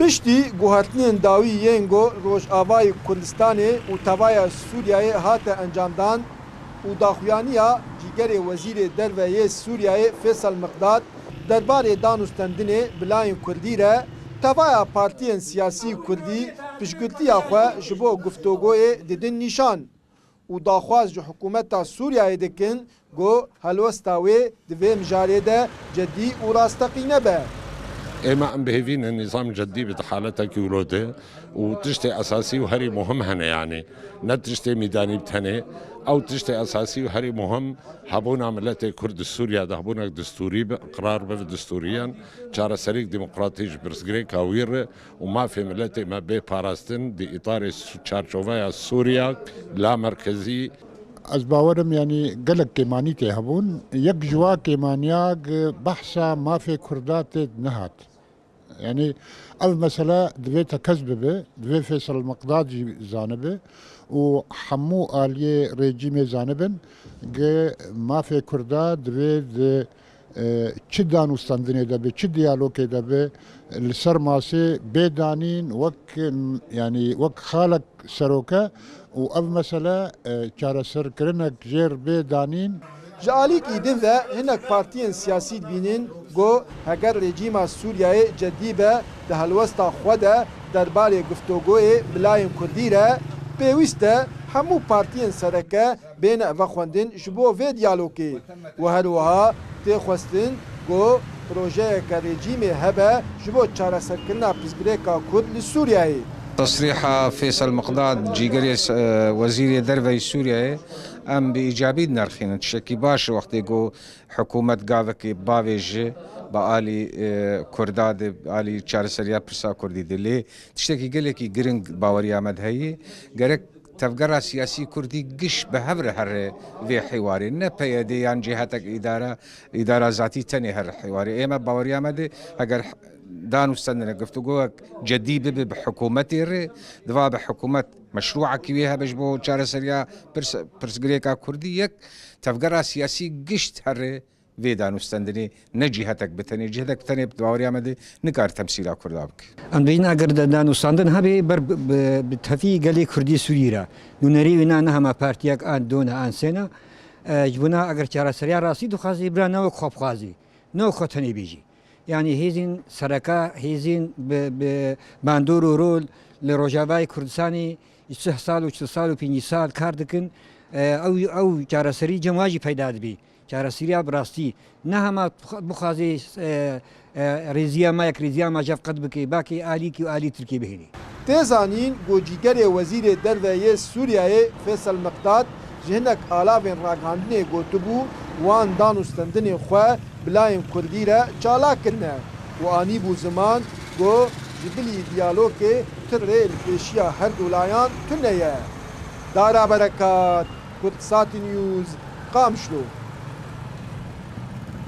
Piştî guhertinên dawî yên got Rojavayê Kurdistanê û Tevaya Sûriyayê hate encamdan û daxuyaniya cîgerê Wezîrê Derve yê Sûriyayê Faysal Miqdad derbarê danûstendinê bilayên Kurdî re tevaya partiyên siyasî Kurdî piştgirtiya xwe ji bo guftogûyê didin nîşan û daxwaz ji hikûmeta Sûriyayê dikin got helwesta wê di vê mijarê de ceddî û rasteqîne be. إما أم بهيفين النظام الجديد بحالتها كيولوده وتشتي أساسي وهري مهم هنا يعني نتشتي ميداني بتهني أو تشتي أساسي وهري مهم هبونا ملتي كرد السوريا ده هبونا دستوري قرار بف دستوريا شارع سريك ديمقراطي برسغري كاوير وما في ملتي ما بي باراستن دي إطار شارشوفايا سوريا لا مركزي از باورم یعنی گلک کمانی ته هبون یک جوا کمانیاگ بحثا مافی کردات نهات یعنی اول مسألة دوی تکذب به دوی فیصل مقداد جانبه و حمو آلیه رژیم جانبن که مافی کردا دوی چی دانوستندنی دبی چی دیالوگی دبی لسر ماسه بدانین وک یعنی وک خالق سروکه و اف مسألة چاره سر کرنک جیر بدانین Ji alîkî din ve hinek partiyên siyasî dibînin got heger rejîma Sûriyayê ceddî be di helwesta xwe de derbarê guftogûyê bilayên Kurdî re pêwîst e hemû partiyên sereke bêne vexwendin ji bo vê diyalogê û her wiha tê xwestin got projeyeke rejîmê hebe ji bo çareserkirina pirsgirêka Kurd li Sûriyayê. تصريح فيصل مقداد جيجري وزير دربي سوريا ام بايجابي نرخين تشكي باش وقت يقول حكومه قافك بافيج بآلي كرداد آلي چارسريا برسا كردي دلي تشتكي قالك جرينج باوريا مدهي قالك تفقرا سياسي كردي قش بهبر هر في حواري نبيدي عن جهتك إدارة ذاتي تاني هر حواري إما باوريا مدي أجر دانوستندن گفتگوک جدی به بحکومتی ره دوا بحکومت مشروع کیه بجبو چارسریا پرسگریکا کردی یک تفکر سیاسی گشت هره و دانوستندنی نجهتک بتنی جهتک تنی دواوری آمده نکار تمثیل کردابک. امروز اگر دانوستندن هبی بر بتفی گلی کردی سوری را نونری و نه همه پارتیک آن دون آن سنا جبنا اگر چارسریا راسی دو خازی برا نو خواب خازی نو خطنی بیجی. يعني هيزين سركا هيزين باندور ورول لروجافاي كردستاني 6 سال و 4 سال و 5 سال كاردكن او جارسري جماجي پیدا بي جارسريا براستي نهما بخازي ريزيا ما يك ريزيا ما جاف قد بكي باكي اليكي والي تركي بهني تيزانين گوجيگري وزير دربه سوريا فيصل مقداد جهنك آلاوين راگاندني گوتبو وان دانوستندني خو بلایم کردی را چالا کرنه و آنی بو زمان گو جبلی دیالوگی تر ریل پیشیا هر دولایان تنیه دارا برکات کردسات نیوز قامشلو